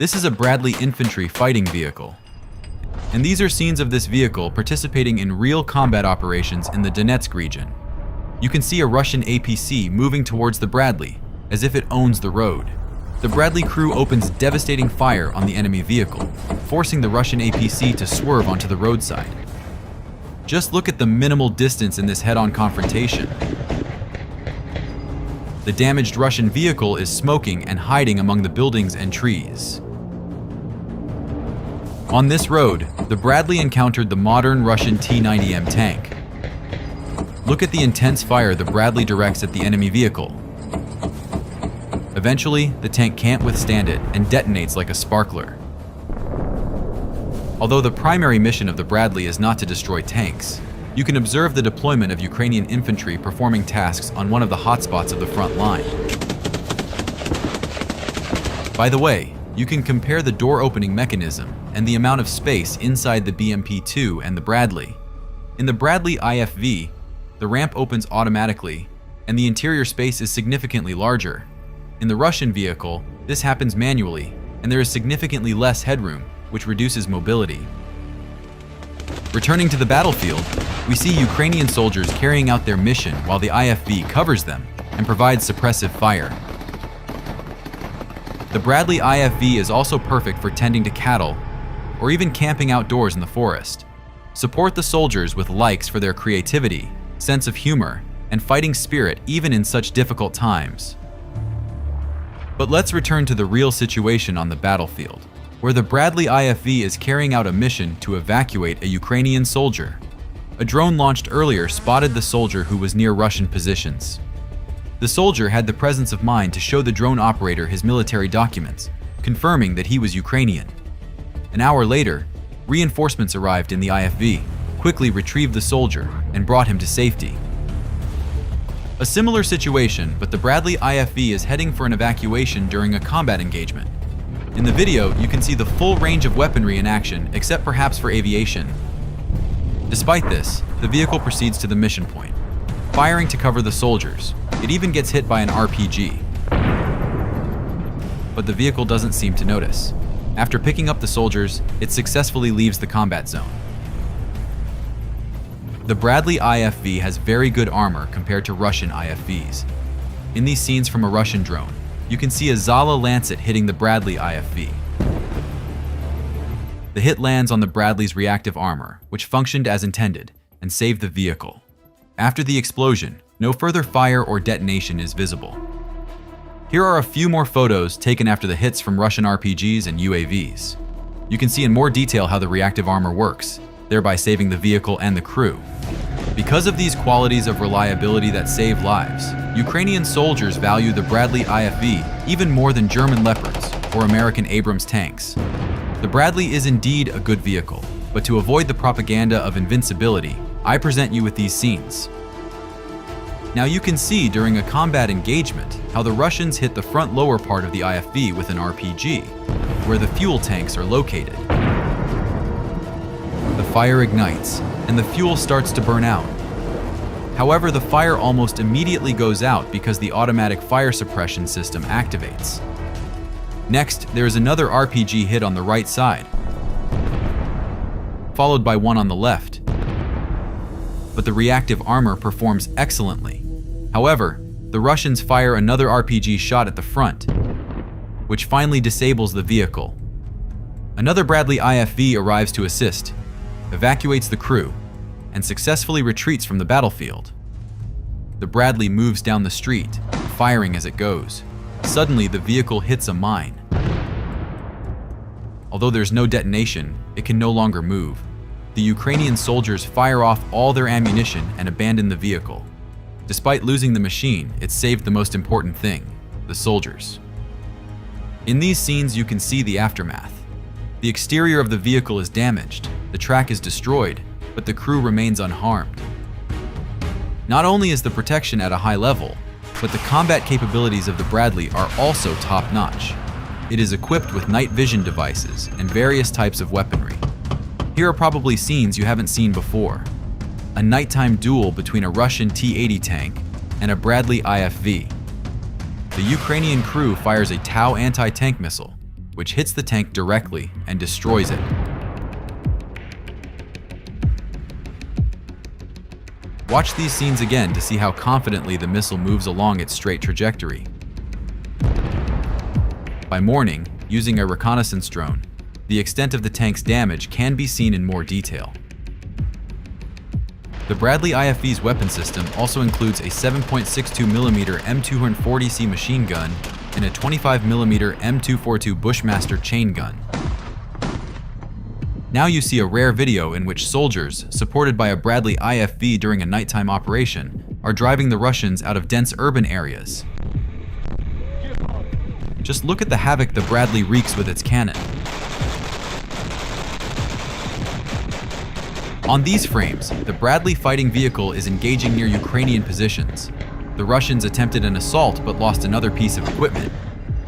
This is a Bradley infantry fighting vehicle. And these are scenes of this vehicle participating in real combat operations in the Donetsk region. You can see a Russian APC moving towards the Bradley, as if it owns the road. The Bradley crew opens devastating fire on the enemy vehicle, forcing the Russian APC to swerve onto the roadside. Just look at the minimal distance in this head-on confrontation. The damaged Russian vehicle is smoking and hiding among the buildings and trees. On this road, the Bradley encountered the modern Russian T-90M tank. Look at the intense fire the Bradley directs at the enemy vehicle. Eventually, the tank can't withstand it and detonates like a sparkler. Although the primary mission of the Bradley is not to destroy tanks, you can observe the deployment of Ukrainian infantry performing tasks on one of the hotspots of the front line. By the way, you can compare the door opening mechanism and the amount of space inside the BMP-2 and the Bradley. In the Bradley IFV, the ramp opens automatically and the interior space is significantly larger. In the Russian vehicle, this happens manually and there is significantly less headroom, which reduces mobility. Returning to the battlefield, we see Ukrainian soldiers carrying out their mission while the IFV covers them and provides suppressive fire. The Bradley IFV is also perfect for tending to cattle or even camping outdoors in the forest. Support the soldiers with likes for their creativity, sense of humor, and fighting spirit even in such difficult times. But let's return to the real situation on the battlefield, where the Bradley IFV is carrying out a mission to evacuate a Ukrainian soldier. A drone launched earlier spotted the soldier who was near Russian positions. The soldier had the presence of mind to show the drone operator his military documents, confirming that he was Ukrainian. An hour later, reinforcements arrived in the IFV, quickly retrieved the soldier, and brought him to safety. A similar situation, but the Bradley IFV is heading for an evacuation during a combat engagement. In the video, you can see the full range of weaponry in action, except perhaps for aviation. Despite this, the vehicle proceeds to the mission point, firing to cover the soldiers. It even gets hit by an RPG. But the vehicle doesn't seem to notice. After picking up the soldiers, it successfully leaves the combat zone. The Bradley IFV has very good armor compared to Russian IFVs. In these scenes from a Russian drone, you can see a Zala Lancet hitting the Bradley IFV. The hit lands on the Bradley's reactive armor, which functioned as intended, and saved the vehicle. After the explosion, no further fire or detonation is visible. Here are a few more photos taken after the hits from Russian RPGs and UAVs. You can see in more detail how the reactive armor works, thereby saving the vehicle and the crew. Because of these qualities of reliability that save lives, Ukrainian soldiers value the Bradley IFV even more than German Leopards or American Abrams tanks. The Bradley is indeed a good vehicle, but to avoid the propaganda of invincibility, I present you with these scenes. Now you can see during a combat engagement how the Russians hit the front lower part of the IFV with an RPG, where the fuel tanks are located. The fire ignites, and the fuel starts to burn out. However, the fire almost immediately goes out because the automatic fire suppression system activates. Next, there is another RPG hit on the right side, followed by one on the left. But the reactive armor performs excellently. However, the Russians fire another RPG shot at the front, which finally disables the vehicle. Another Bradley IFV arrives to assist, evacuates the crew, and successfully retreats from the battlefield. The Bradley moves down the street, firing as it goes. Suddenly, the vehicle hits a mine. Although there's no detonation, it can no longer move. The Ukrainian soldiers fire off all their ammunition and abandon the vehicle. Despite losing the machine, it saved the most important thing, the soldiers. In these scenes, you can see the aftermath. The exterior of the vehicle is damaged, the track is destroyed, but the crew remains unharmed. Not only is the protection at a high level, but the combat capabilities of the Bradley are also top-notch. It is equipped with night vision devices and various types of weaponry. Here are probably scenes you haven't seen before. A nighttime duel between a Russian T-80 tank and a Bradley IFV. The Ukrainian crew fires a Tau anti-tank missile, which hits the tank directly and destroys it. Watch these scenes again to see how confidently the missile moves along its straight trajectory. By morning, using a reconnaissance drone, the extent of the tank's damage can be seen in more detail. The Bradley IFV's weapon system also includes a 7.62mm M240C machine gun and a 25mm M242 Bushmaster chain gun. Now you see a rare video in which soldiers, supported by a Bradley IFV during a nighttime operation, are driving the Russians out of dense urban areas. Just look at the havoc the Bradley wreaks with its cannon. On these frames, the Bradley fighting vehicle is engaging near Ukrainian positions. The Russians attempted an assault but lost another piece of equipment.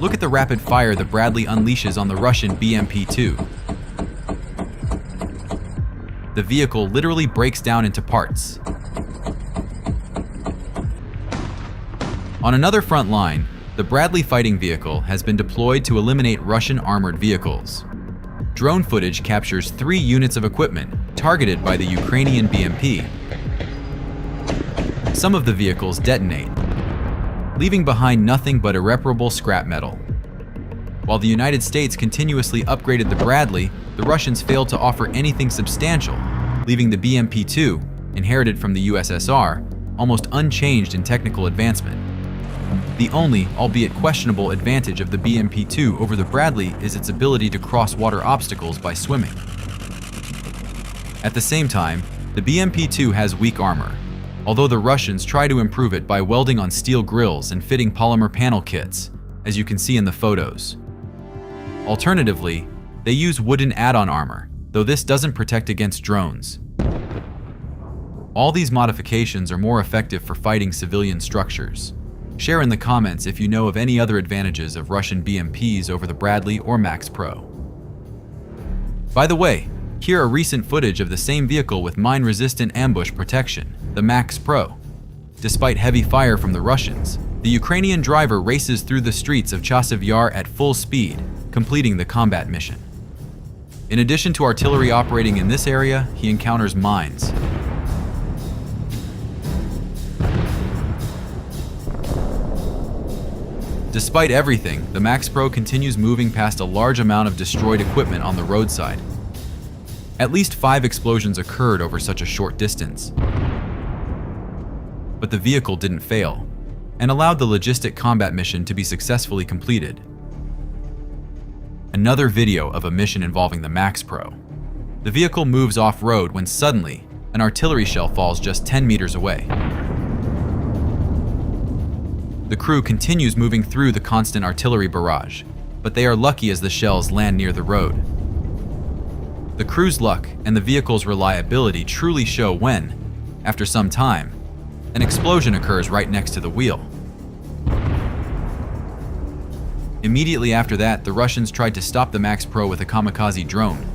Look at the rapid fire the Bradley unleashes on the Russian BMP-2. The vehicle literally breaks down into parts. On another front line, the Bradley fighting vehicle has been deployed to eliminate Russian armored vehicles. Drone footage captures 3 units of equipment targeted by the Ukrainian BMP. Some of the vehicles detonate, leaving behind nothing but irreparable scrap metal. While the United States continuously upgraded the Bradley, the Russians failed to offer anything substantial, leaving the BMP-2, inherited from the USSR, almost unchanged in technical advancement. The only, albeit questionable, advantage of the BMP-2 over the Bradley is its ability to cross water obstacles by swimming. At the same time, the BMP-2 has weak armor, although the Russians try to improve it by welding on steel grills and fitting polymer panel kits, as you can see in the photos. Alternatively, they use wooden add-on armor, though this doesn't protect against drones. All these modifications are more effective for fighting civilian structures. Share in the comments if you know of any other advantages of Russian BMPs over the Bradley or Max Pro. By the way, here are recent footage of the same vehicle with mine-resistant ambush protection, the Max Pro. Despite heavy fire from the Russians, the Ukrainian driver races through the streets of Chasiv Yar at full speed, completing the combat mission. In addition to artillery operating in this area, he encounters mines. Despite everything, the Max Pro continues moving past a large amount of destroyed equipment on the roadside. At least 5 explosions occurred over such a short distance. But the vehicle didn't fail, and allowed the logistic combat mission to be successfully completed. Another video of a mission involving the Max Pro. The vehicle moves off-road when suddenly, an artillery shell falls just 10 meters away. The crew continues moving through the constant artillery barrage, but they are lucky as the shells land near the road. The crew's luck and the vehicle's reliability truly show when, after some time, an explosion occurs right next to the wheel. Immediately after that, the Russians tried to stop the Max Pro with a kamikaze drone,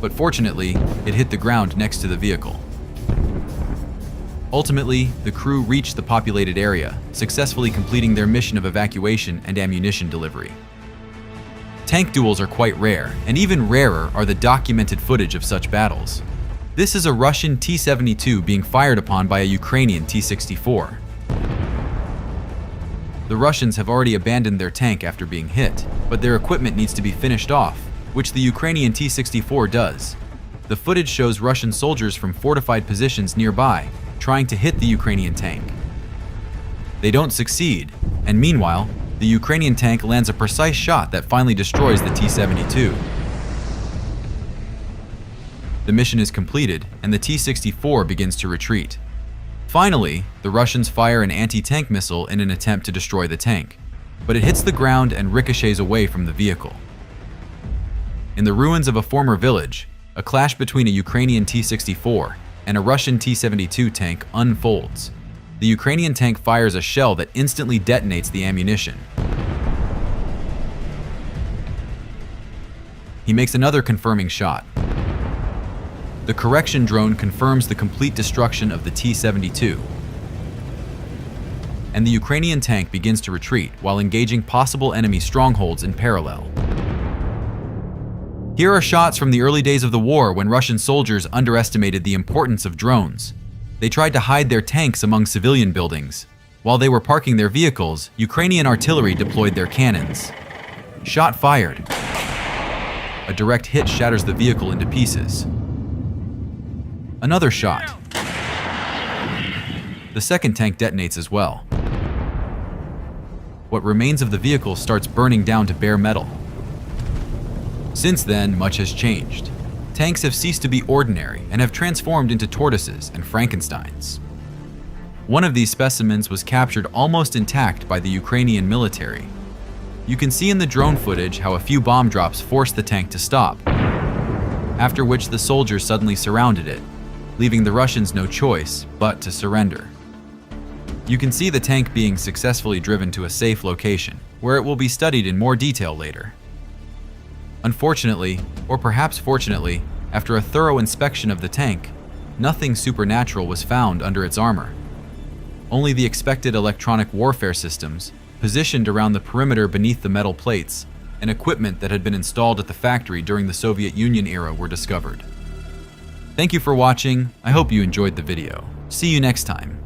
but fortunately, it hit the ground next to the vehicle. Ultimately, the crew reached the populated area, successfully completing their mission of evacuation and ammunition delivery. Tank duels are quite rare, and even rarer are the documented footage of such battles. This is a Russian T-72 being fired upon by a Ukrainian T-64. The Russians have already abandoned their tank after being hit, but their equipment needs to be finished off, which the Ukrainian T-64 does. The footage shows Russian soldiers from fortified positions nearby, trying to hit the Ukrainian tank. They don't succeed, and meanwhile, the Ukrainian tank lands a precise shot that finally destroys the T-72. The mission is completed, and the T-64 begins to retreat. Finally, the Russians fire an anti-tank missile in an attempt to destroy the tank, but it hits the ground and ricochets away from the vehicle. In the ruins of a former village, a clash between a Ukrainian T-64 and a Russian T-72 tank unfolds. The Ukrainian tank fires a shell that instantly detonates the ammunition. He makes another confirming shot. The correction drone confirms the complete destruction of the T-72. And the Ukrainian tank begins to retreat while engaging possible enemy strongholds in parallel. Here are shots from the early days of the war when Russian soldiers underestimated the importance of drones. They tried to hide their tanks among civilian buildings. While they were parking their vehicles, Ukrainian artillery deployed their cannons. Shot fired. A direct hit shatters the vehicle into pieces. Another shot. The second tank detonates as well. What remains of the vehicle starts burning down to bare metal. Since then, much has changed. Tanks have ceased to be ordinary and have transformed into tortoises and Frankensteins. One of these specimens was captured almost intact by the Ukrainian military. You can see in the drone footage how a few bomb drops forced the tank to stop, after which the soldiers suddenly surrounded it, leaving the Russians no choice but to surrender. You can see the tank being successfully driven to a safe location, where it will be studied in more detail later. Unfortunately, or perhaps fortunately, after a thorough inspection of the tank, nothing supernatural was found under its armor. Only the expected electronic warfare systems, positioned around the perimeter beneath the metal plates, and equipment that had been installed at the factory during the Soviet Union era were discovered. Thank you for watching. I hope you enjoyed the video. See you next time.